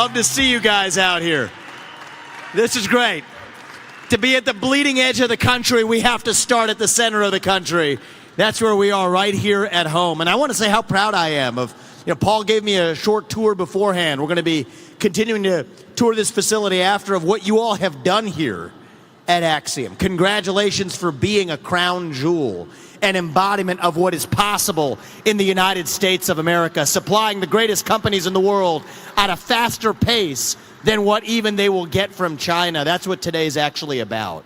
Love to see you guys out here. This is great. To be at the bleeding edge of the country, we have to start at the center of the country. That's where we are, right here at home. And I want to say how proud I am of, Paul gave me a short tour beforehand. We're going to be continuing to tour this facility after of what you all have done here at Axiom. Congratulations for being a crown jewel, an embodiment of what is possible in the United States of America, supplying the greatest companies in the world at a faster pace than what even they will get from China. That's what today's actually about.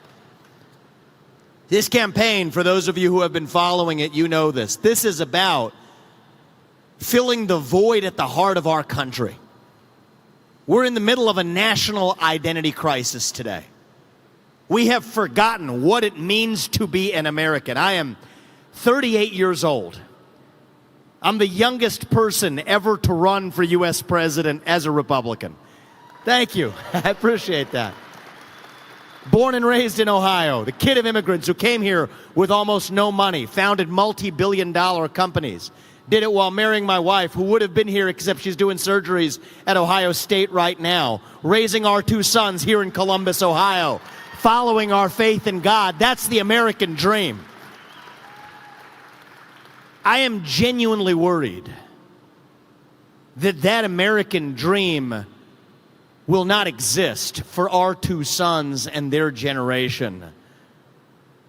This campaign, for those of you who have been following it, you know this. This is about filling the void at the heart of our country. We're in the middle of a national identity crisis today. We have forgotten what it means to be an American. I am 38 years old. I'm the youngest person ever to run for U.S. president as a Republican. Thank you. I appreciate that. Born and raised in Ohio, the kid of immigrants who came here with almost no money, founded multi-billion-dollar companies, did it while marrying my wife, who would have been here except she's doing surgeries at Ohio State right now, raising our two sons here in Columbus, Ohio, following our faith in God. That's the American dream. I am genuinely worried that that American dream will not exist for our two sons and their generation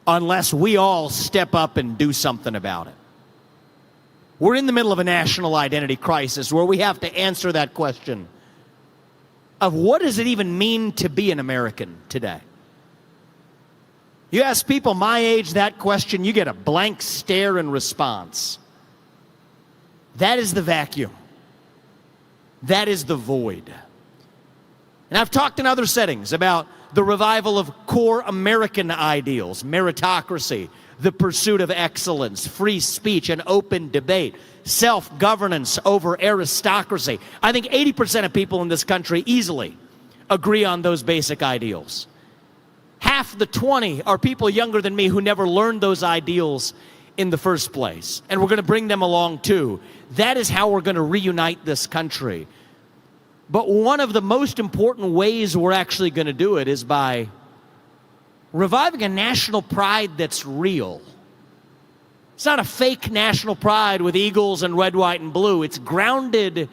unless we all step up and do something about it. We're in the middle of a national identity crisis where we have to answer that question of what does it even mean to be an American today? You ask people my age that question, you get a blank stare in response. That is the vacuum. That is the void. And I've talked in other settings about the revival of core American ideals, meritocracy, the pursuit of excellence, free speech and open debate, self-governance over aristocracy. I think 80% of people in this country easily agree on those basic ideals. Half the 20 are people younger than me who never learned those ideals in the first place. And we're going to bring them along too. That is how we're going to reunite this country. But one of the most important ways we're actually going to do it is by reviving a national pride that's real. It's not a fake national pride with eagles and red, white, and blue. It's grounded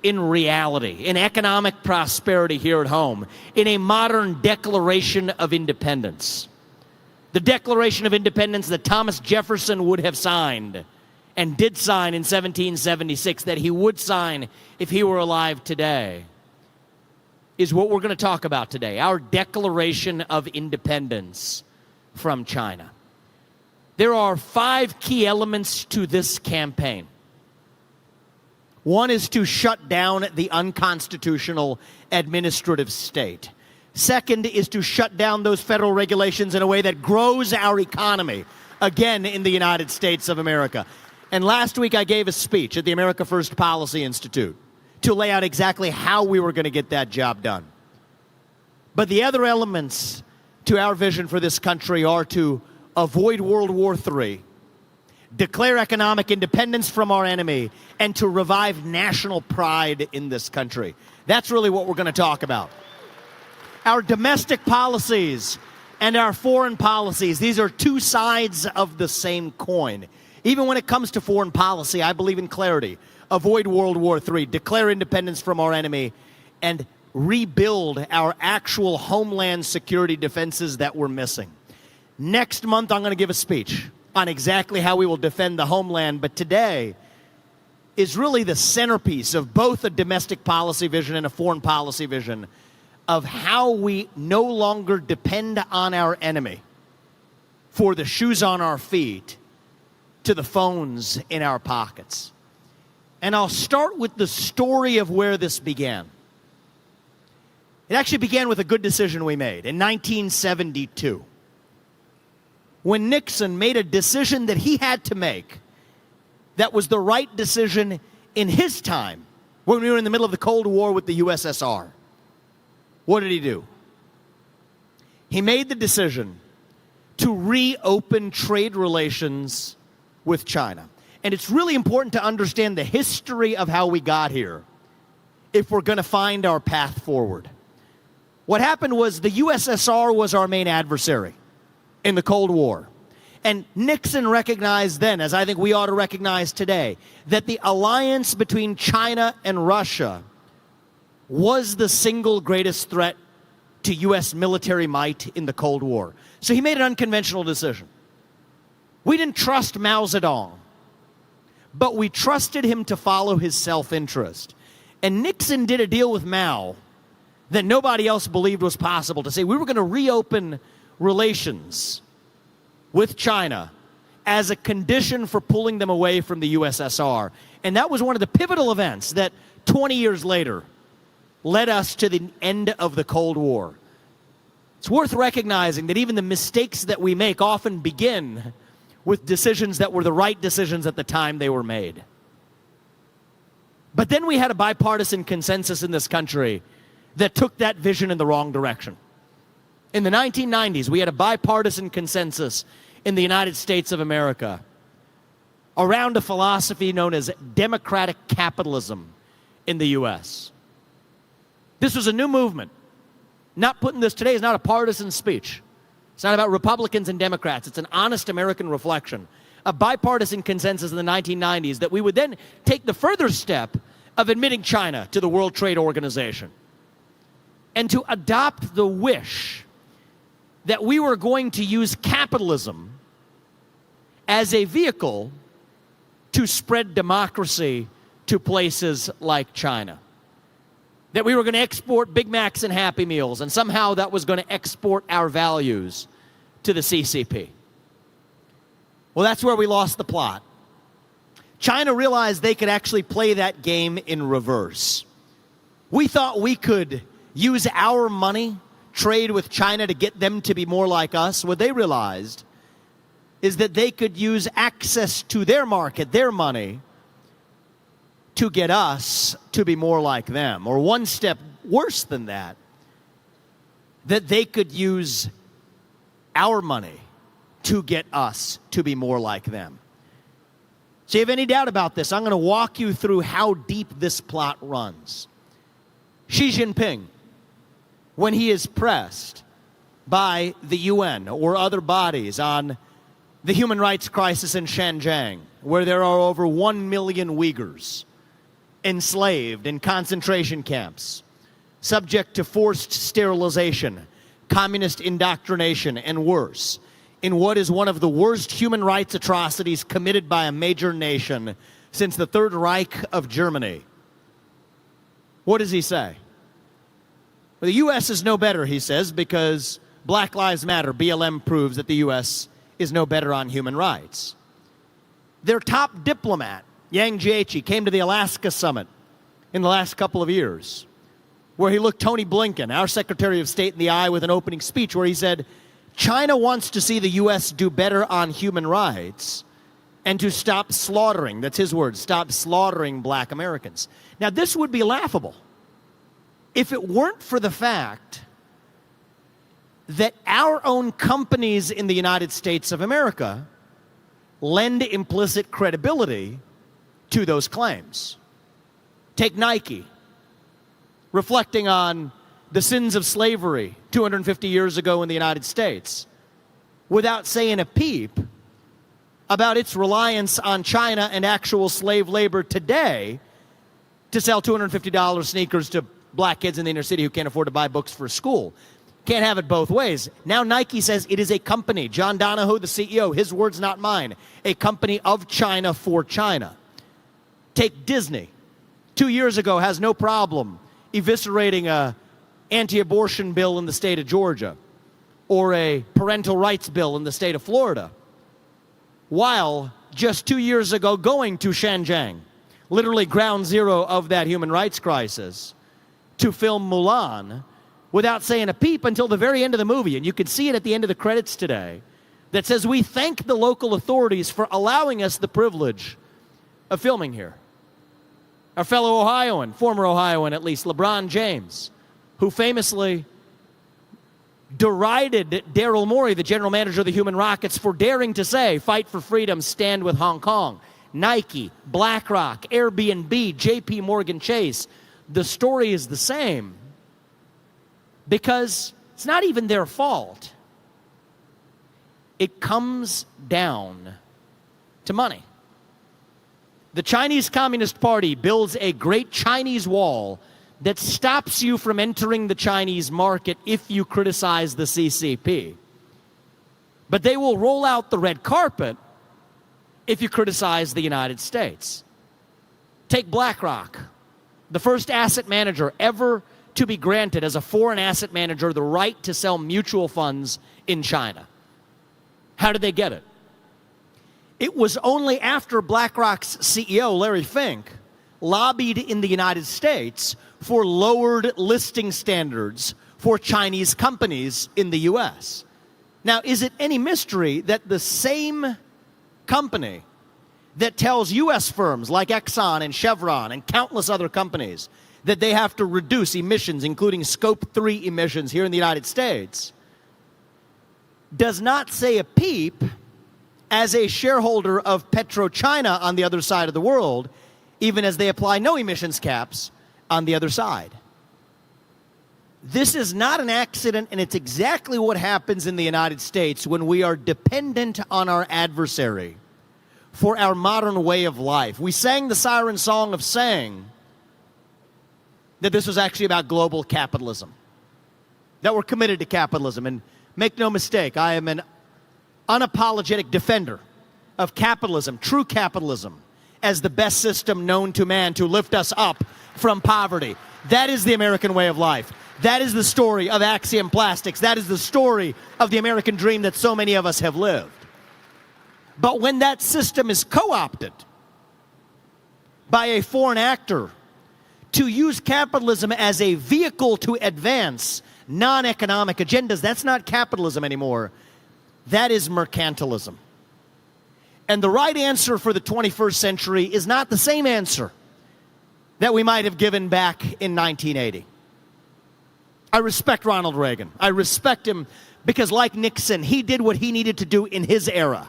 in reality, in economic prosperity here at home, in a modern Declaration of Independence. The Declaration of Independence that Thomas Jefferson would have signed and did sign in 1776, that he would sign if he were alive today, is what we're going to talk about today, our Declaration of Independence from China. There are 5 key elements to this campaign. One is to shut down the unconstitutional administrative state. Second is to shut down those federal regulations in a way that grows our economy, again, in the United States of America. And last week I gave a speech at the America First Policy Institute to lay out exactly how we were going to get that job done. But the other elements to our vision for this country are to avoid World War III, declare economic independence from our enemy, and to revive national pride in this country. That's really what we're going to talk about. Our domestic policies and our foreign policies, these are two sides of the same coin. Even when it comes to foreign policy, I believe in clarity. Avoid World War III, declare independence from our enemy, and rebuild our actual homeland security defenses that we're missing. Next month, I'm going to give a speech on exactly how we will defend the homeland, but today is really the centerpiece of both a domestic policy vision and a foreign policy vision of how we no longer depend on our enemy for the shoes on our feet to the phones in our pockets. And I'll start with the story of where this began. It actually began with a good decision we made in 1972, when Nixon made a decision that he had to make that was the right decision in his time, when we were in the middle of the Cold War with the USSR. What did he do? He made the decision to reopen trade relations with China. And it's really important to understand the history of how we got here if we're going to find our path forward. What happened was the USSR was our main adversary in the Cold War. And Nixon recognized then, as I think we ought to recognize today, that the alliance between China and Russia was the single greatest threat to U.S. military might in the Cold War. So he made an unconventional decision. We didn't trust Mao Zedong, but we trusted him to follow his self-interest. And Nixon did a deal with Mao that nobody else believed was possible, to say we were going to reopen relations with China as a condition for pulling them away from the USSR. And that was one of the pivotal events that 20 years later led us to the end of the Cold War. It's worth recognizing that even the mistakes that we make often begin with decisions that were the right decisions at the time they were made. But then we had a bipartisan consensus in this country that took that vision in the wrong direction. In the 1990s, we had a bipartisan consensus in the United States of America around a philosophy known as democratic capitalism in the U.S. This was a new movement. Not putting this today is not a partisan speech. It's not about Republicans and Democrats. It's an honest American reflection. A bipartisan consensus in the 1990s that we would then take the further step of admitting China to the World Trade Organization and to adopt the wish that we were going to use capitalism as a vehicle to spread democracy to places like China. That we were going to export Big Macs and Happy Meals, and somehow that was going to export our values to the CCP. Well, that's where we lost the plot. China realized they could actually play that game in reverse. We thought we could use our money, trade with China to get them to be more like us. What they realized is that they could use access to their market, their money, to get us to be more like them. Or one step worse than that, that they could use our money to get us to be more like them. So if you have any doubt about this, I'm going to walk you through how deep this plot runs. Xi Jinping, when he is pressed by the UN or other bodies on the human rights crisis in Xinjiang, where there are over 1 million Uyghurs enslaved in concentration camps, subject to forced sterilization, communist indoctrination, and worse, in what is one of the worst human rights atrocities committed by a major nation since the Third Reich of Germany. What does he say? Well, the U.S. is no better, he says, because Black Lives Matter, BLM, proves that the U.S. is no better on human rights. Their top diplomat, Yang Jiechi, came to the Alaska summit in the last couple of years, where he looked Tony Blinken, our Secretary of State, in the eye with an opening speech where he said, China wants to see the U.S. do better on human rights and to stop slaughtering, that's his word, stop slaughtering black Americans. Now, this would be laughable if it weren't for the fact that our own companies in the United States of America lend implicit credibility to those claims. Take Nike, reflecting on the sins of slavery 250 years ago in the United States, without saying a peep about its reliance on China and actual slave labor today to sell $250 sneakers to black kids in the inner city who can't afford to buy books for school. Can't have it both ways. Now Nike says it is a company. John Donahoe, the CEO, his words, not mine, a company of China for China. Take Disney. 2 years ago has no problem eviscerating a anti-abortion bill in the state of Georgia or a parental rights bill in the state of Florida, while just 2 years ago going to Xinjiang, literally ground zero of that human rights crisis, to film Mulan without saying a peep until the very end of the movie. And you can see it at the end of the credits today that says, we thank the local authorities for allowing us the privilege of filming here. Our fellow Ohioan, former Ohioan at least, LeBron James, who famously derided Daryl Morey, the general manager of the Human Rockets, for daring to say, fight for freedom, stand with Hong Kong. Nike, BlackRock, Airbnb, JP Morgan Chase, the story is the same, because it's not even their fault. It comes down to money. The Chinese Communist Party builds a great Chinese wall that stops you from entering the Chinese market if you criticize the CCP. But they will roll out the red carpet if you criticize the United States. Take BlackRock, the first asset manager ever to be granted as a foreign asset manager the right to sell mutual funds in China. How did they get it? It was only after BlackRock's CEO, Larry Fink, lobbied in the United States for lowered listing standards for Chinese companies in the U.S. Now, is it any mystery that the same company that tells U.S. firms like Exxon and Chevron and countless other companies that they have to reduce emissions, including Scope 3 emissions here in the United States, does not say a peep as a shareholder of PetroChina on the other side of the world, even as they apply no emissions caps on the other side. This is not an accident, and it's exactly what happens in the United States when we are dependent on our adversary for our modern way of life. We sang the siren song of saying that this was actually about global capitalism, that we're committed to capitalism. And make no mistake, I am an unapologetic defender of capitalism, true capitalism, as the best system known to man to lift us up from poverty. That is the American way of life. That is the story of Axiom Plastics. That is the story of the American dream that so many of us have lived. But when that system is co-opted by a foreign actor to use capitalism as a vehicle to advance non-economic agendas, that's not capitalism anymore. That is mercantilism. And the right answer for the 21st century is not the same answer that we might have given back in 1980. I respect Ronald Reagan. I respect him because, like Nixon, he did what he needed to do in his era.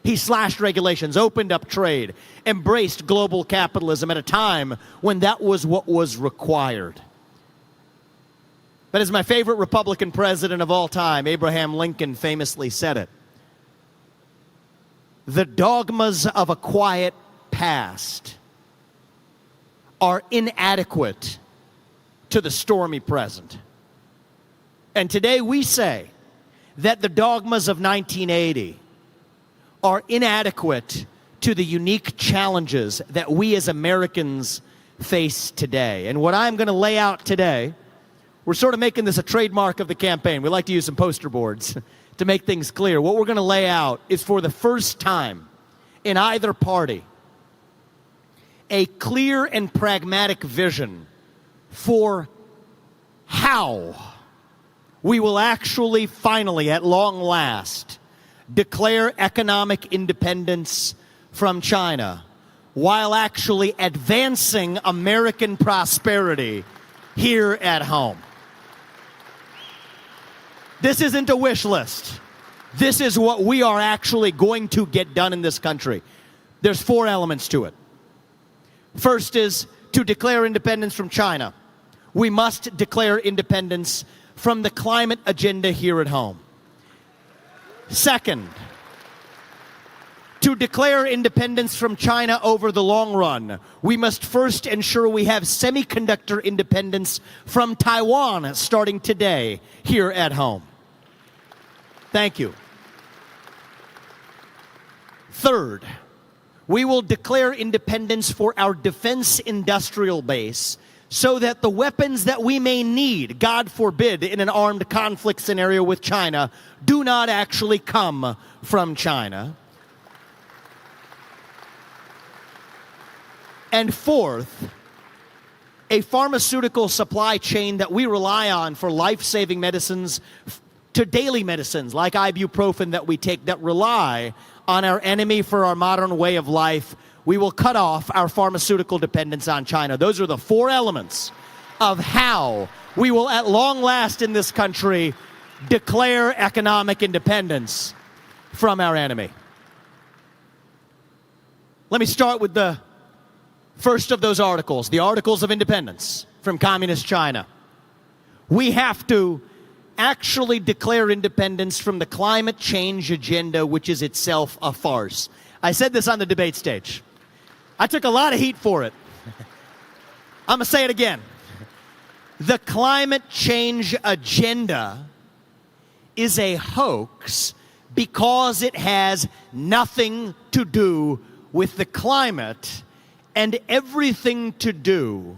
He slashed regulations, opened up trade, embraced global capitalism at a time when that was what was required. But as my favorite Republican president of all time, Abraham Lincoln, famously said it, the dogmas of a quiet past are inadequate to the stormy present. And today we say that the dogmas of 1980 are inadequate to the unique challenges that we as Americans face today. And what I'm going to lay out today, we're sort of making this a trademark of the campaign. We like to use some poster boards to make things clear. What we're going to lay out is, for the first time in either party, a clear and pragmatic vision for how we will actually, finally, at long last, declare economic independence from China while actually advancing American prosperity here at home. This isn't a wish list. This is what we are actually going to get done in this country. There's 4 elements to it. First is to declare independence from China. We must declare independence from the climate agenda here at home. Second, to declare independence from China over the long run, we must first ensure we have semiconductor independence from Taiwan starting today here at home. Thank you. Third, we will declare independence for our defense industrial base so that the weapons that we may need, God forbid, in an armed conflict scenario with China, do not actually come from China. And fourth, a pharmaceutical supply chain that we rely on for life-saving medicines to daily medicines like ibuprofen that we take that rely on our enemy for our modern way of life. We will cut off our pharmaceutical dependence on China. Those are the 4 elements of how we will, at long last in this country, declare economic independence from our enemy. Let me start with the first of those articles, the Articles of Independence. from communist China. We have to actually declare independence from the climate change agenda, which is itself a farce. I said this on the debate stage. I took a lot of heat for it. I'm going to say it again. The climate change agenda is a hoax because it has nothing to do with the climate and everything to do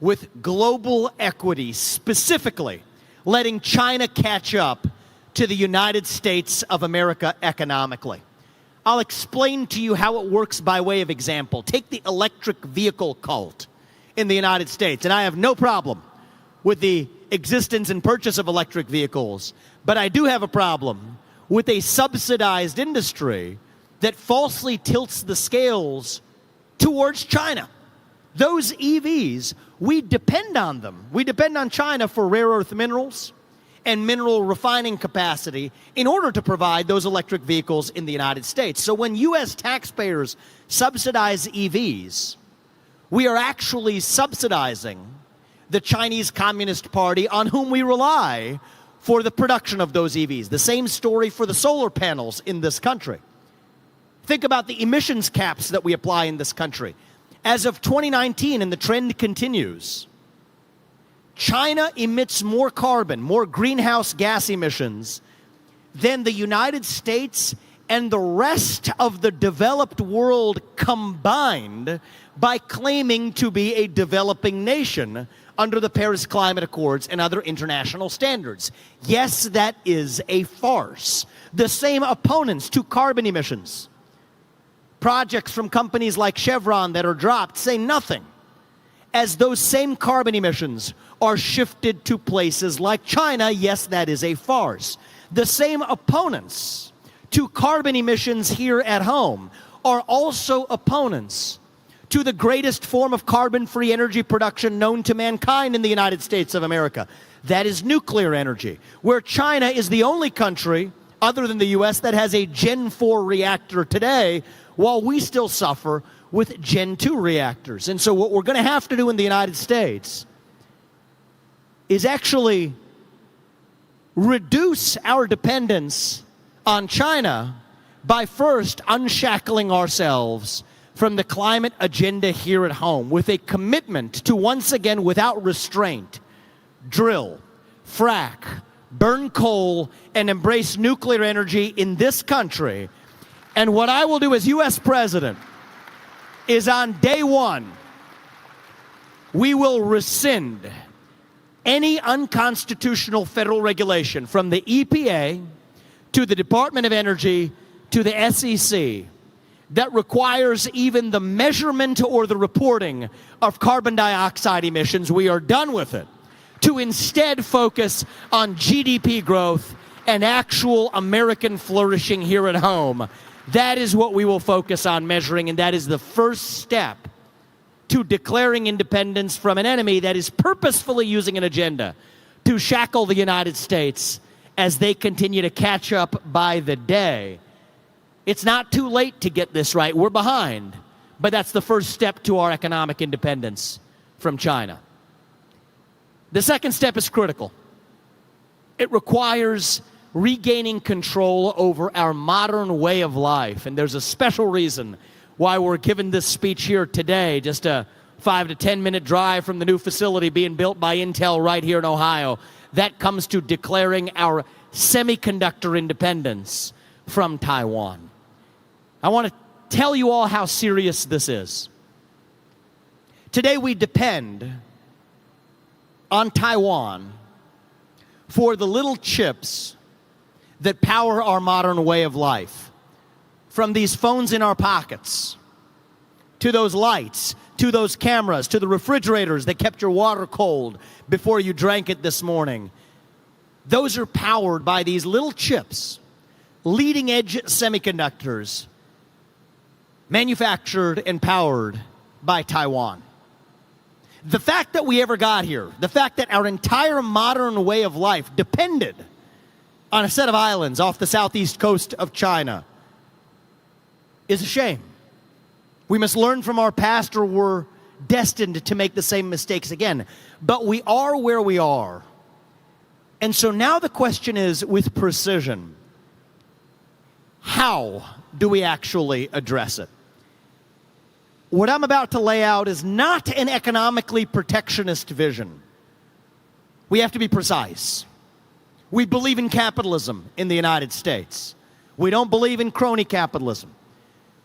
with global equity, specifically letting China catch up to the United States of America economically. I'll explain to you how it works by way of example. Take the electric vehicle cult in the United States, and I have no problem with the existence and purchase of electric vehicles, but I do have a problem with a subsidized industry that falsely tilts the scales towards China. Those EVs, we depend on them. We depend on China for rare earth minerals and mineral refining capacity in order to provide those electric vehicles in the United States. So when U.S. taxpayers subsidize EVs, we are actually subsidizing the Chinese Communist Party on whom we rely for the production of those EVs. The same story for the solar panels in this country. Think about the emissions caps that we apply in this country. As of 2019, and the trend continues, China emits more carbon, more greenhouse gas emissions than the United States and the rest of the developed world combined by claiming to be a developing nation under the Paris Climate Accords and other international standards. Yes, that is a farce. The same opponents to carbon emissions, projects from companies like Chevron that are dropped, say nothing, as those same carbon emissions are shifted to places like China. Yes, that is a farce. The same opponents to carbon emissions here at home are also opponents to the greatest form of carbon-free energy production known to mankind in the United States of America. That is nuclear energy, where China is the only country, other than the U.S., that has a Gen 4 reactor today, while we still suffer with Gen 2 reactors. And so what we're going to have to do in the United States is actually reduce our dependence on China by first unshackling ourselves from the climate agenda here at home with a commitment to once again, without restraint, drill, frack, burn coal, and embrace nuclear energy in this country. And what I will do as U.S. President is on day one, we will rescind any unconstitutional federal regulation from the EPA to the Department of Energy to the SEC that requires even the measurement or the reporting of carbon dioxide emissions. We are done with it, to instead focus on GDP growth and actual American flourishing here at home. That is what we will focus on measuring, and that is the first step to declaring independence from an enemy that is purposefully using an agenda to shackle the United States as they continue to catch up by the day. It's not too late to get this right. We're behind, but that's the first step to our economic independence from China. The second step is critical. It requires regaining control over our modern way of life. And there's a special reason why we're giving this speech here today, just a 5 to 10 minute drive from the new facility being built by Intel right here in Ohio. That comes to declaring our semiconductor independence from Taiwan. I want to tell you all how serious this is. Today we depend on Taiwan for the little chips that power our modern way of life. From these phones in our pockets, to those lights, to those cameras, to the refrigerators that kept your water cold before you drank it this morning. Those are powered by these little chips, leading edge semiconductors, manufactured and powered by Taiwan. The fact that we ever got here, the fact that our entire modern way of life depended on a set of islands off the southeast coast of China, is a shame. We must learn from our past, or we're destined to make the same mistakes again. But we are where we are. And so now the question is, with precision, how do we actually address it? What I'm about to lay out is not an economically protectionist vision. We have to be precise. We believe in capitalism in the United States. We don't believe in crony capitalism.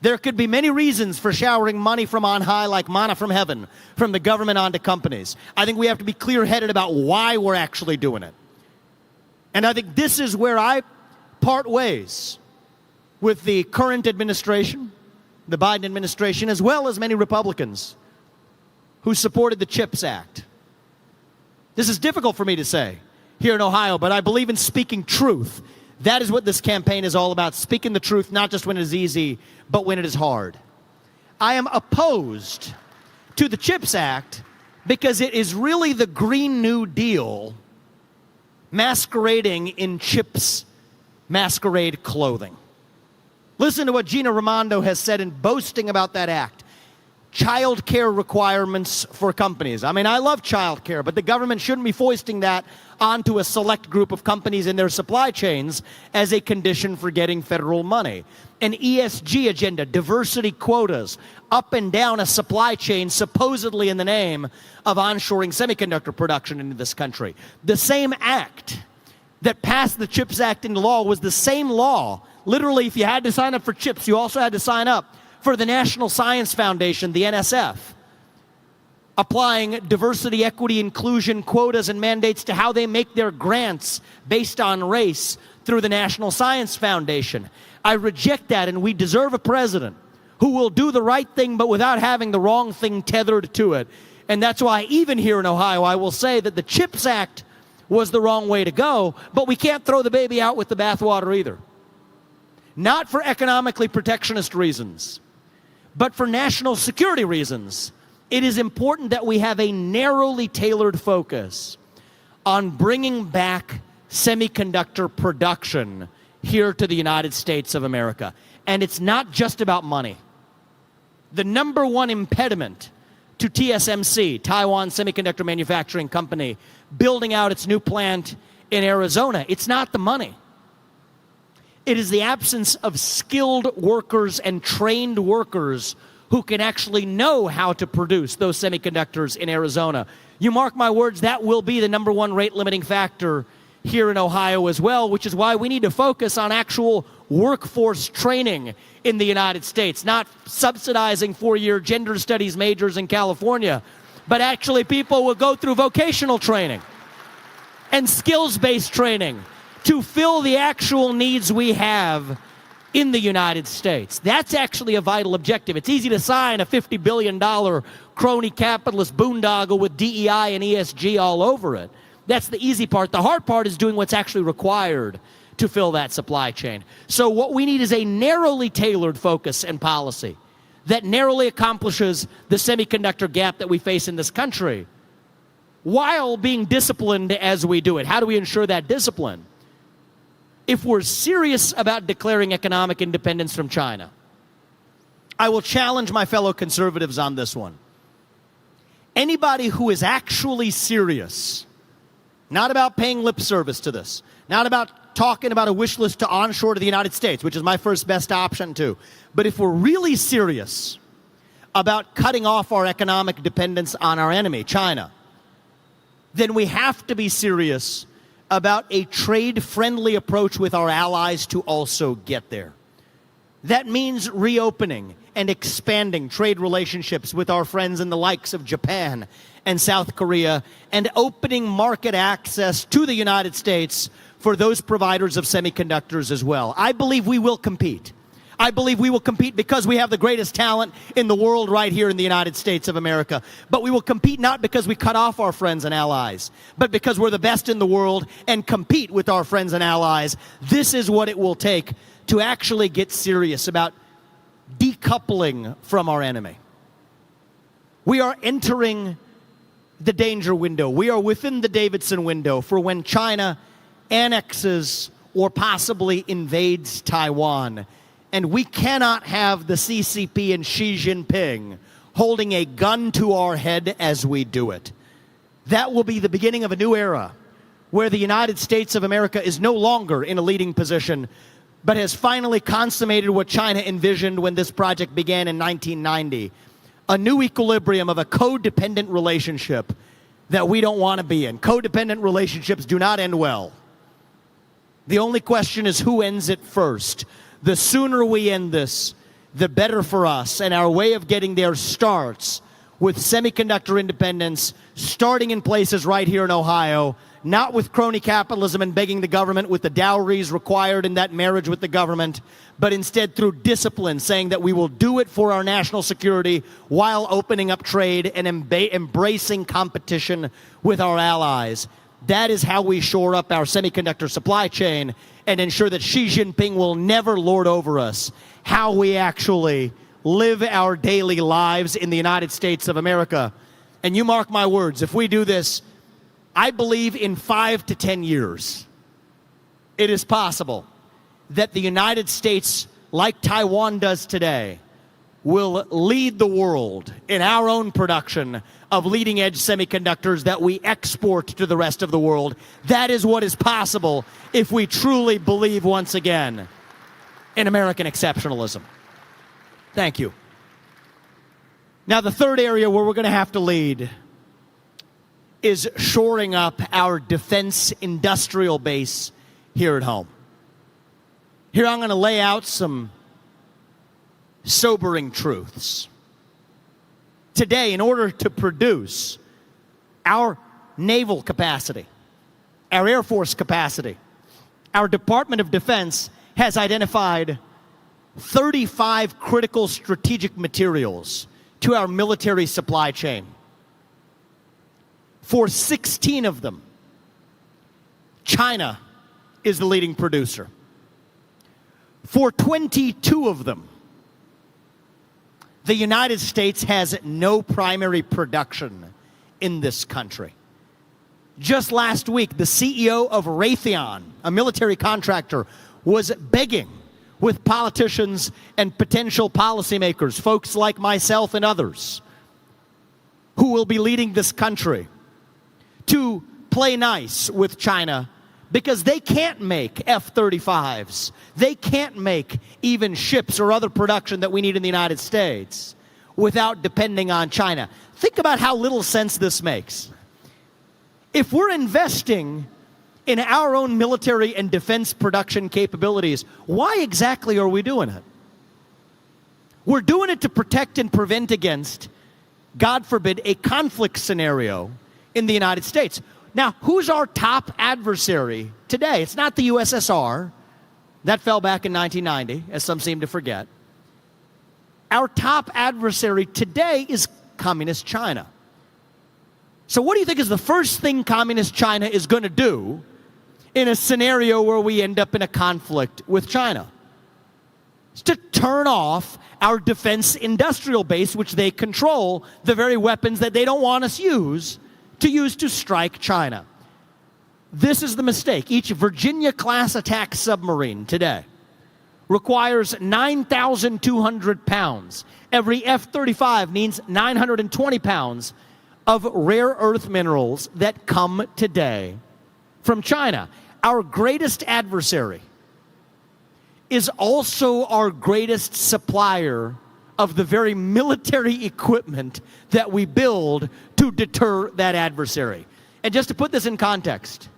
There could be many reasons for showering money from on high like manna from heaven, from the government onto companies. I think we have to be clear-headed about why we're actually doing it. And I think this is where I part ways with the current administration, the Biden administration, as well as many Republicans who supported the CHIPS Act. This is difficult for me to say here in Ohio, but I believe in speaking truth. That is what this campaign is all about, speaking the truth, not just when it is easy, but when it is hard. I am opposed to the CHIPS Act because it is really the Green New Deal masquerading in CHIPS masquerade clothing. Listen to what Gina Raimondo has said in boasting about that act. Child care requirements for companies. I mean, I love child care, but the government shouldn't be foisting that onto a select group of companies in their supply chains as a condition for getting federal money. An ESG agenda, diversity quotas, up and down a supply chain supposedly in the name of onshoring semiconductor production into this country. The same act that passed the CHIPS Act into law was the same law. Literally, if you had to sign up for CHIPS, you also had to sign up for the National Science Foundation, the NSF, applying diversity, equity, inclusion quotas and mandates to how they make their grants based on race through the National Science Foundation. I reject that, and we deserve a president who will do the right thing but without having the wrong thing tethered to it. And that's why even here in Ohio, I will say that the CHIPS Act was the wrong way to go, but we can't throw the baby out with the bathwater either. Not for economically protectionist reasons, but for national security reasons. It is important that we have a narrowly tailored focus on bringing back semiconductor production here to the United States of America. And it's not just about money. The number one impediment to TSMC, Taiwan Semiconductor Manufacturing Company, building out its new plant in Arizona, it's not the money. It is the absence of skilled workers and trained workers who can actually know how to produce those semiconductors in Arizona. You mark my words, that will be the number one rate limiting factor here in Ohio as well, which is why we need to focus on actual workforce training in the United States, not subsidizing four-year gender studies majors in California, but actually people will go through vocational training and skills-based training to fill the actual needs we have in the United States. That's actually a vital objective. It's easy to sign a $50 billion crony capitalist boondoggle with DEI and ESG all over it. That's the easy part. The hard part is doing what's actually required to fill that supply chain. So what we need is a narrowly tailored focus and policy that narrowly accomplishes the semiconductor gap that we face in this country while being disciplined as we do it. How do we ensure that discipline? If we're serious about declaring economic independence from China, I will challenge my fellow conservatives on this one. Anybody who is actually serious, not about paying lip service to this, not about talking about a wish list to onshore to the United States, which is my first best option too, but if we're really serious about cutting off our economic dependence on our enemy, China, then we have to be serious about a trade-friendly approach with our allies to also get there. That means reopening and expanding trade relationships with our friends in the likes of Japan and South Korea, and opening market access to the United States for those providers of semiconductors as well. I believe we will compete. I believe we will compete because we have the greatest talent in the world right here in the United States of America. But we will compete not because we cut off our friends and allies, but because we're the best in the world and compete with our friends and allies. This is what it will take to actually get serious about decoupling from our enemy. We are entering the danger window. We are within the Davidson window for when China annexes or possibly invades Taiwan. And we cannot have the CCP and Xi Jinping holding a gun to our head as we do it. That will be the beginning of a new era where the United States of America is no longer in a leading position, but has finally consummated what China envisioned when this project began in 1990. A new equilibrium of a codependent relationship that we don't want to be in. Codependent relationships do not end well. The only question is who ends it first. The sooner we end this, the better for us. And our way of getting there starts with semiconductor independence, starting in places right here in Ohio, not with crony capitalism and begging the government with the dowries required in that marriage with the government, but instead through discipline, saying that we will do it for our national security while opening up trade and embracing competition with our allies. That is how we shore up our semiconductor supply chain and ensure that Xi Jinping will never lord over us. How we actually live our daily lives in the United States of America. And you mark my words, if we do this, I believe in 5 to 10 years, it is possible that the United States, like Taiwan does today, will lead the world in our own production of leading-edge semiconductors that we export to the rest of the world. That is what is possible if we truly believe once again in American exceptionalism. Thank you. Now, the third area where we're going to have to lead is shoring up our defense industrial base here at home. Here I'm going to lay out some sobering truths. Today, in order to produce our naval capacity, our Air Force capacity, our Department of Defense has identified 35 critical strategic materials to our military supply chain. For 16 of them, China is the leading producer. For 22 of them, the United States has no primary production in this country. Just last week, the CEO of Raytheon, a military contractor, was begging with politicians and potential policymakers, folks like myself and others, who will be leading this country, to play nice with China because they can't make F-35s. They can't make even ships or other production that we need in the United States without depending on China. Think about how little sense this makes. If we're investing in our own military and defense production capabilities, why exactly are we doing it? We're doing it to protect and prevent against, God forbid, a conflict scenario in the United States. Now, who's our top adversary today? It's not the USSR. That fell back in 1990, as some seem to forget. Our top adversary today is Communist China. So what do you think is the first thing Communist China is going to do in a scenario where we end up in a conflict with China? It's to turn off our defense industrial base, which they control, the very weapons that they don't want us to use to strike China. This is the mistake. Each Virginia-class attack submarine today requires 9,200 pounds. Every F-35 needs 920 pounds of rare earth minerals that come today from China. Our greatest adversary is also our greatest supplier of the very military equipment that we build to deter that adversary. And just to put this in context,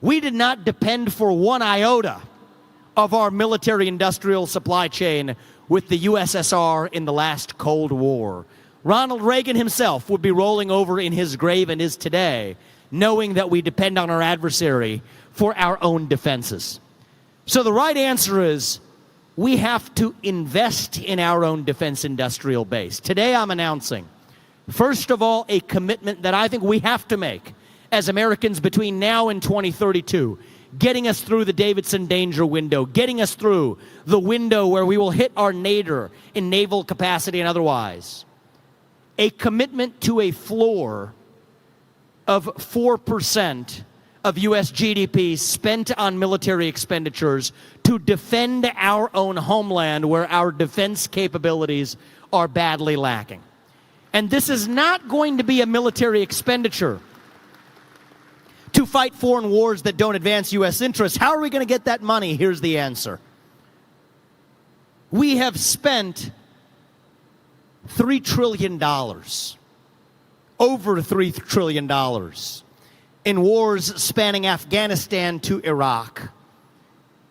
we did not depend for one iota of our military industrial supply chain with the USSR in the last Cold War. Ronald Reagan himself would be rolling over in his grave and is today, knowing that we depend on our adversary for our own defenses. So the right answer is we have to invest in our own defense industrial base. Today I'm announcing, first of all, a commitment that I think we have to make as Americans between now and 2032, getting us through the Davidson danger window, getting us through the window where we will hit our nadir in naval capacity and otherwise. A commitment to a floor of 4% of U.S. GDP spent on military expenditures to defend our own homeland where our defense capabilities are badly lacking. And this is not going to be a military expenditure to fight foreign wars that don't advance U.S. interests. How are we going to get that money? Here's the answer. We have spent $3 trillion, over $3 trillion, in wars spanning Afghanistan to Iraq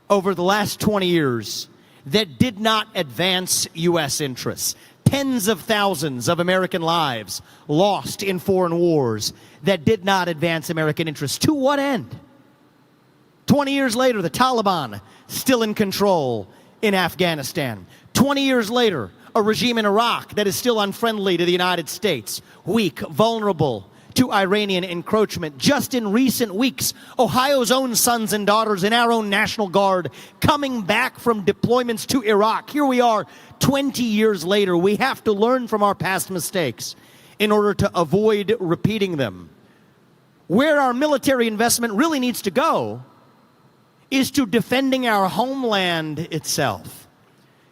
over the last 20 years that did not advance U.S. interests. Tens of thousands of American lives lost in foreign wars that did not advance American interests. To what end? 20 years later, the Taliban still in control in Afghanistan. 20 years later, a regime in Iraq that is still unfriendly to the United States, weak, vulnerable to Iranian encroachment. Just in recent weeks, Ohio's own sons and daughters in our own National Guard coming back from deployments to Iraq. Here we are 20 years later. We have to learn from our past mistakes in order to avoid repeating them. Where our military investment really needs to go is to defending our homeland itself.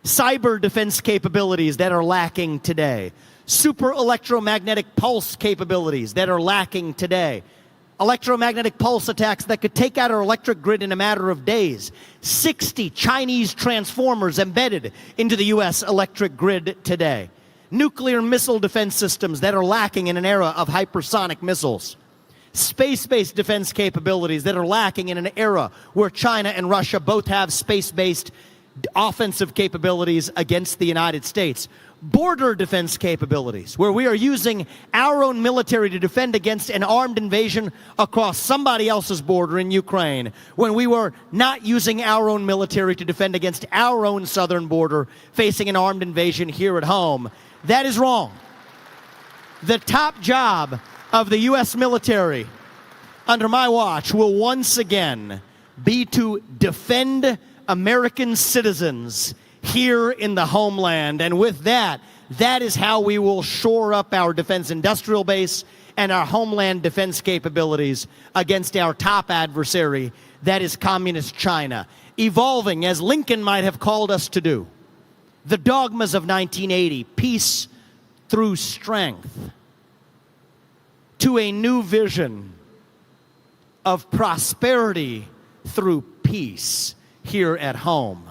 Cyber defense capabilities that are lacking today. Super electromagnetic pulse capabilities that are lacking today. Electromagnetic pulse attacks that could take out our electric grid in a matter of days. 60 Chinese transformers embedded into the U.S. electric grid today. Nuclear missile defense systems that are lacking in an era of hypersonic missiles. Space-based defense capabilities that are lacking in an era where China and Russia both have space-based offensive capabilities against the United States. Border defense capabilities, where we are using our own military to defend against an armed invasion across somebody else's border in Ukraine, when we were not using our own military to defend against our own southern border facing an armed invasion here at home. That is wrong. The top job of the U.S. military under my watch will once again be to defend American citizens here in the homeland. And with that, that is how we will shore up our defense industrial base and our homeland defense capabilities against our top adversary, that is communist China, evolving, as Lincoln might have called us to do, the dogmas of 1980, peace through strength, to a new vision of prosperity through peace here at home.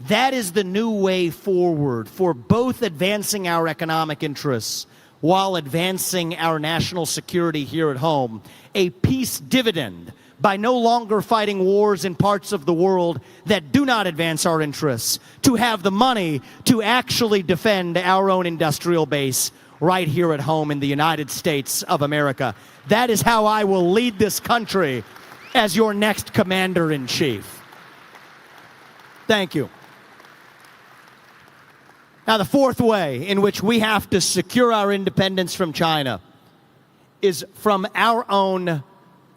That is the new way forward for both advancing our economic interests while advancing our national security here at home. A peace dividend by no longer fighting wars in parts of the world that do not advance our interests, to have the money to actually defend our own industrial base right here at home in the United States of America. That is how I will lead this country as your next commander-in-chief. Thank you. Now, the fourth way in which we have to secure our independence from China is from our own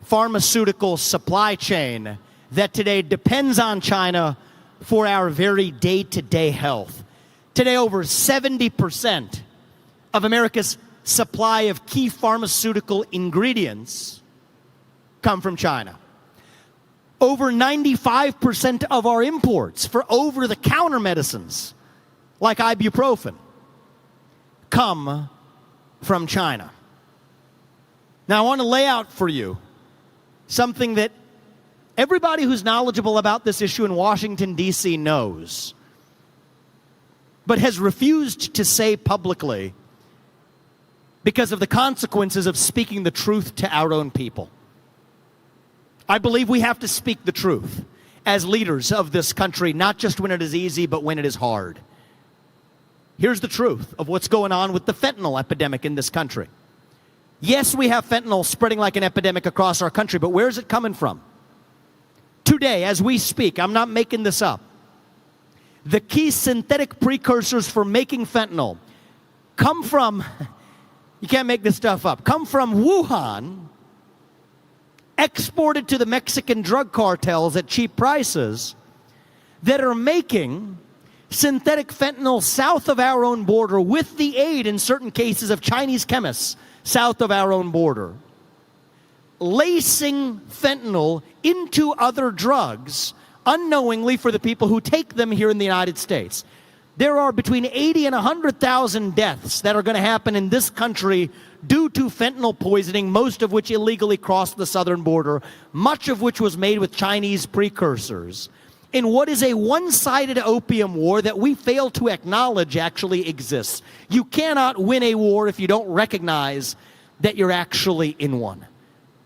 pharmaceutical supply chain that today depends on China for our very day-to-day health. Today, over 70% of America's supply of key pharmaceutical ingredients come from China. Over 95% of our imports for over-the-counter medicines, like ibuprofen, come from China. Now, I want to lay out for you something that everybody who's knowledgeable about this issue in Washington, D.C. knows, but has refused to say publicly because of the consequences of speaking the truth to our own people. I believe we have to speak the truth as leaders of this country, not just when it is easy, but when it is hard. Here's the truth of what's going on with the fentanyl epidemic in this country. Yes, we have fentanyl spreading like an epidemic across our country, but where's it coming from? Today, as we speak, I'm not making this up, the key synthetic precursors for making fentanyl come from, you can't make this stuff up, come from Wuhan, exported to the Mexican drug cartels at cheap prices, that are making synthetic fentanyl south of our own border with the aid, in certain cases, of Chinese chemists south of our own border. lacing fentanyl into other drugs unknowingly for the people who take them here in the United States. There are between 80 and 100,000 deaths that are going to happen in this country due to fentanyl poisoning, most of which illegally crossed the southern border, much of which was made with Chinese precursors, in what is a one-sided opium war that we fail to acknowledge actually exists. You cannot win a war if you don't recognize that you're actually in one.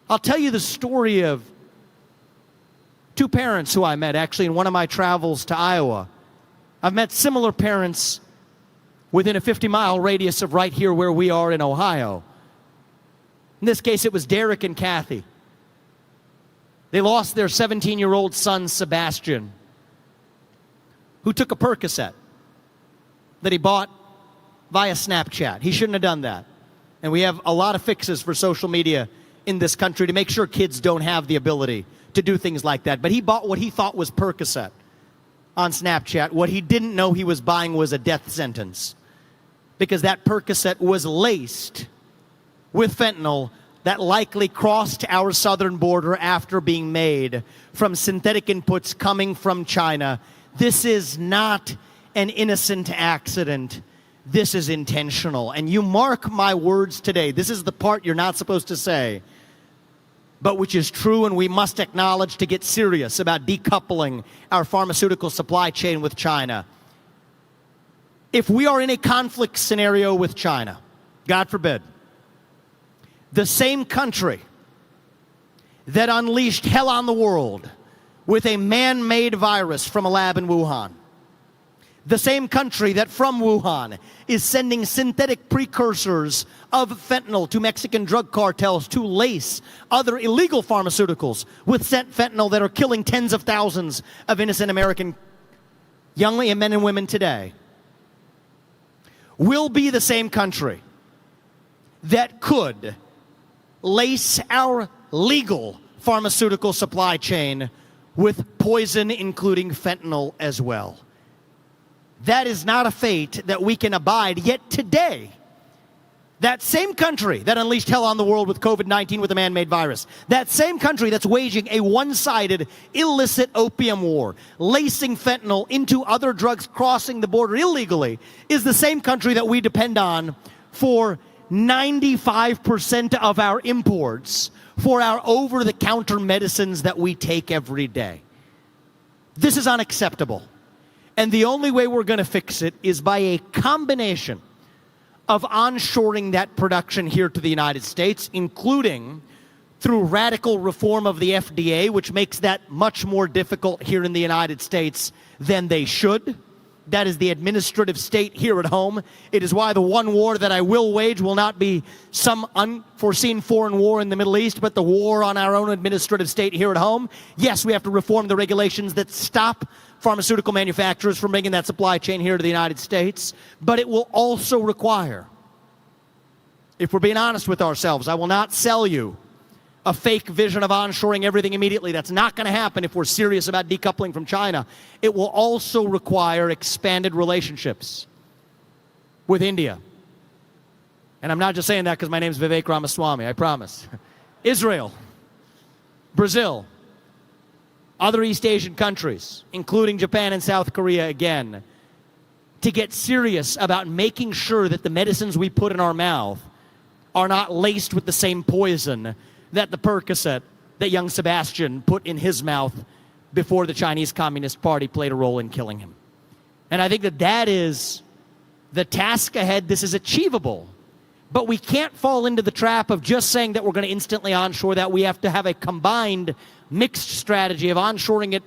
I'll tell you the story of two parents who I met actually in one of my travels to Iowa. I've met similar parents within a 50-mile radius of right here where we are in Ohio. In this case, it was Derek and Kathy. They lost their 17-year-old son, Sebastian, who took a Percocet that he bought via Snapchat. He shouldn't have done that. And we have a lot of fixes for social media in this country to make sure kids don't have the ability to do things like that. But he bought what he thought was Percocet on Snapchat. What he didn't know he was buying was a death sentence, because that Percocet was laced with fentanyl that likely crossed our southern border after being made from synthetic inputs coming from China. This is not an innocent accident. This is intentional. And you mark my words today. This is the part you're not supposed to say, but which is true, and we must acknowledge to get serious about decoupling our pharmaceutical supply chain with China. If we are in a conflict scenario with China, God forbid, the same country that unleashed hell on the world with a man-made virus from a lab in Wuhan, the same country that from Wuhan is sending synthetic precursors of fentanyl to Mexican drug cartels to lace other illegal pharmaceuticals with fentanyl that are killing tens of thousands of innocent American young men and women today, will be the same country that could lace our legal pharmaceutical supply chain with poison, including fentanyl as well. That is not a fate that we can abide. Yet today, that same country that unleashed hell on the world with COVID-19 with a man-made virus, that same country that's waging a one-sided, illicit opium war, lacing fentanyl into other drugs crossing the border illegally, is the same country that we depend on for 95% of our imports, for our over-the-counter medicines that we take every day. This is unacceptable. And the only way we're going to fix it is by a combination of onshoring that production here to the United States, including through radical reform of the FDA, which makes that much more difficult here in the United States than they should. That is the administrative state here at home. It is why the one war that I will wage will not be some unforeseen foreign war in the Middle East, but the war on our own administrative state here at home. Yes, we have to reform the regulations that stop pharmaceutical manufacturers from bringing that supply chain here to the United States, but it will also require, if we're being honest with ourselves, I will not sell you a fake vision of onshoring everything immediately. That's not going to happen if we're serious about decoupling from China. It will also require expanded relationships with India. And I'm not just saying that because my name's Vivek Ramaswamy, I promise. Israel, Brazil, other East Asian countries, including Japan and South Korea again, to get serious about making sure that the medicines we put in our mouth are not laced with the same poison that the Percocet that young Sebastian put in his mouth before the Chinese Communist Party played a role in killing him. And I think that that is the task ahead. This is achievable. But we can't fall into the trap of just saying that we're going to instantly onshore that. We have to have a combined, mixed strategy of onshoring it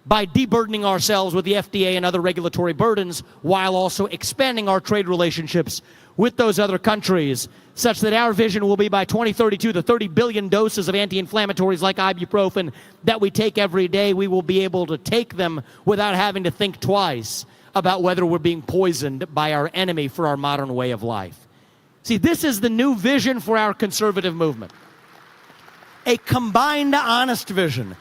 by deburdening ourselves with the FDA and other regulatory burdens, while also expanding our trade relationships with those other countries, such that our vision will be by 2032, the 30 billion doses of anti-inflammatories like ibuprofen that we take every day, we will be able to take them without having to think twice about whether we're being poisoned by our enemy for our modern way of life. See, this is the new vision for our conservative movement. A combined, honest vision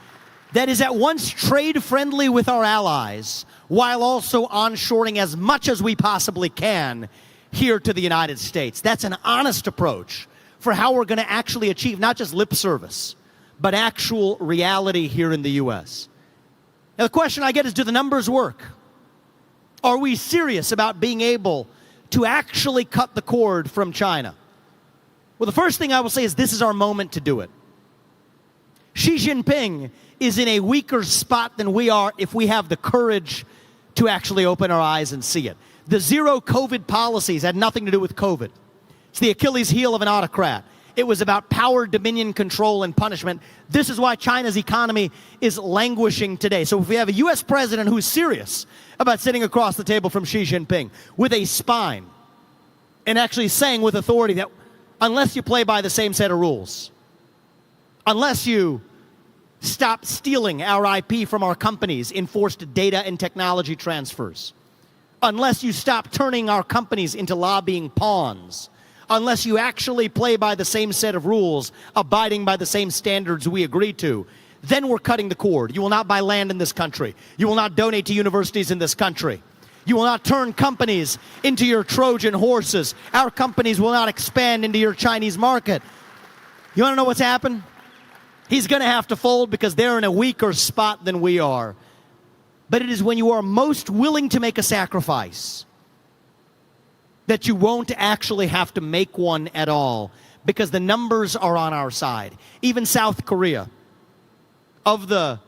that is at once trade-friendly with our allies, while also onshoring as much as we possibly can here to the United States. That's an honest approach for how we're going to actually achieve not just lip service, but actual reality here in the U.S. Now, the question I get is, do the numbers work? Are we serious about being able to actually cut the cord from China? Well, the first thing I will say is this is our moment to do it. Xi Jinping is in a weaker spot than we are if we have the courage to actually open our eyes and see it. The zero COVID policies had nothing to do with COVID. It's the Achilles heel of an autocrat. It was about power, dominion, control, and punishment. This is why China's economy is languishing today. So if we have a U.S. president who's serious about sitting across the table from Xi Jinping with a spine and actually saying with authority that unless you play by the same set of rules, unless you stop stealing our IP from our companies in forced data and technology transfers, unless you stop turning our companies into lobbying pawns, unless you actually play by the same set of rules, abiding by the same standards we agreed to, then we're cutting the cord. You will not buy land in this country. You will not donate to universities in this country. You will not turn companies into your Trojan horses. Our companies will not expand into your Chinese market. You want to know what's happened? He's going to have to fold because they're in a weaker spot than we are. But it is when you are most willing to make a sacrifice that you won't actually have to make one at all, because the numbers are on our side. Even South Korea, of the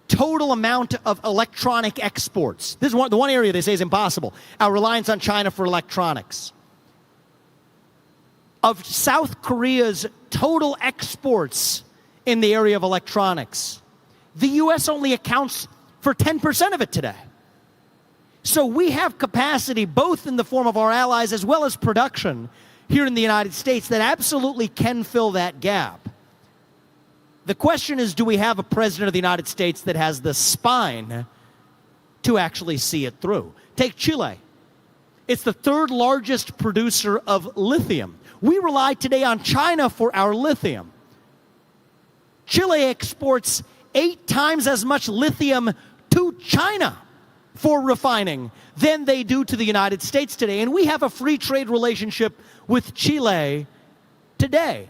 total amount of electronic exports, this is the one area they say is impossible, our reliance on China for electronics. Of South Korea's total exports in the area of electronics, the U.S. only accounts for 10% of it today. So we have capacity, both in the form of our allies as well as production here in the United States, that absolutely can fill that gap. The question is, do we have a president of the United States that has the spine to actually see it through? Take Chile. It's the third largest producer of lithium. We rely today on China for our lithium. Chile exports 8 times as much lithium to China for refining than they do to the United States today. And we have a free trade relationship with Chile today.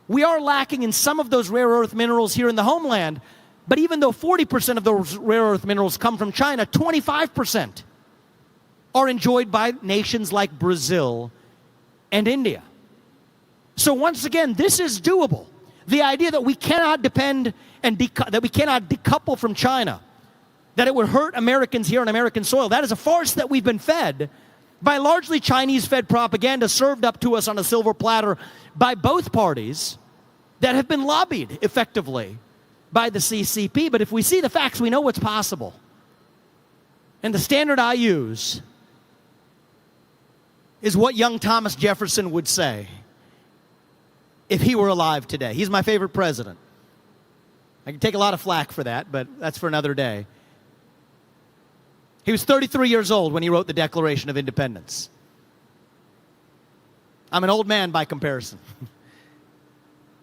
We are lacking in some of those rare earth minerals here in the homeland, but even though 40% of those rare earth minerals come from China, 25% are enjoyed by nations like Brazil and India. So once again, this is doable. The idea that we cannot depend and that we cannot decouple from China, that it would hurt Americans here on American soil, that is a farce that we've been fed by largely Chinese-fed propaganda served up to us on a silver platter by both parties that have been lobbied effectively by the CCP. But if we see the facts, we know what's possible. And the standard I use is what young Thomas Jefferson would say if he were alive today. He's my favorite president. I can take a lot of flack for that, but that's for another day. He was 33 years old when he wrote the Declaration of Independence. I'm an old man by comparison.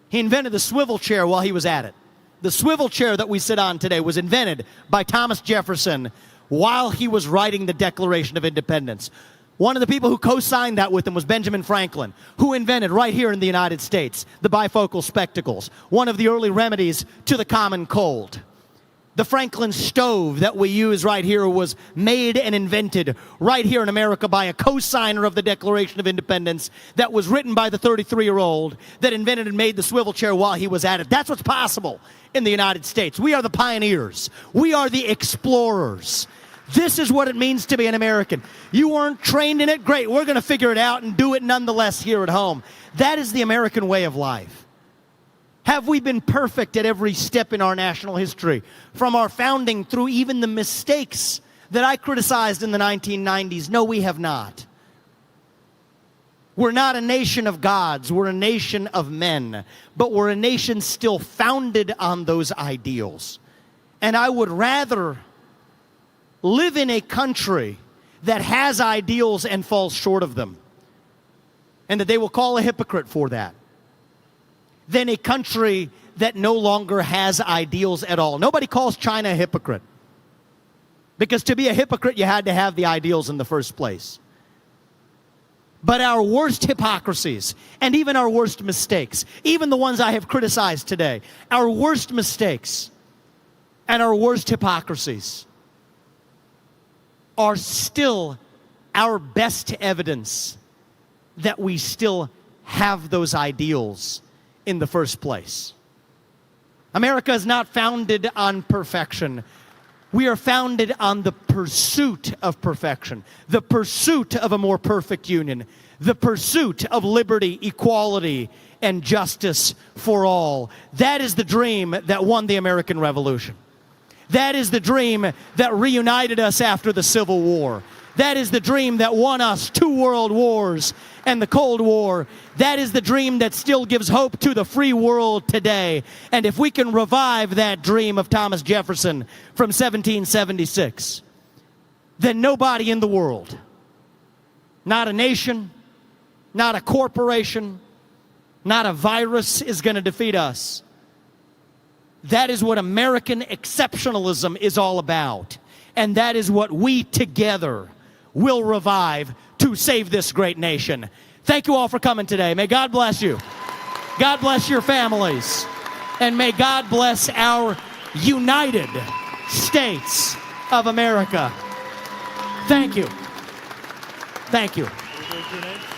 He invented the swivel chair while he was at it. The swivel chair that we sit on today was invented by Thomas Jefferson while he was writing the Declaration of Independence. One of the people who co-signed that with him was Benjamin Franklin, who invented right here in the United States the bifocal spectacles, one of the early remedies to the common cold. The Franklin stove that we use right here was made and invented right here in America by a co-signer of the Declaration of Independence that was written by the 33-year-old that invented and made the swivel chair while he was at it. That's what's possible in the United States. We are the pioneers. We are the explorers. This is what it means to be an American. You weren't trained in it? Great. We're going to figure it out and do it nonetheless here at home. That is the American way of life. Have we been perfect at every step in our national history, from our founding through even the mistakes that I criticized in the 1990s? No, we have not. We're not a nation of gods. We're a nation of men. But we're a nation still founded on those ideals. And I would rather live in a country that has ideals and falls short of them, and that they will call a hypocrite for that, than a country that no longer has ideals at all. Nobody calls China a hypocrite, because to be a hypocrite, you had to have the ideals in the first place. But our worst hypocrisies, and even our worst mistakes, even the ones I have criticized today, our worst mistakes and our worst hypocrisies are still our best evidence that we still have those ideals in the first place. America is not founded on perfection. We are founded on the pursuit of perfection, the pursuit of a more perfect union, the pursuit of liberty, equality, and justice for all. That is the dream that won the American Revolution. That is the dream that reunited us after the Civil War. That is the dream that won us 2 world wars and the Cold War. That is the dream that still gives hope to the free world today. And if we can revive that dream of Thomas Jefferson from 1776, then nobody in the world, not a nation, not a corporation, not a virus is going to defeat us. That is what American exceptionalism is all about. And that is what we together will revive to save this great nation. Thank you all for coming today. May God bless you. God bless your families. And may God bless our United States of America. Thank you. Thank you.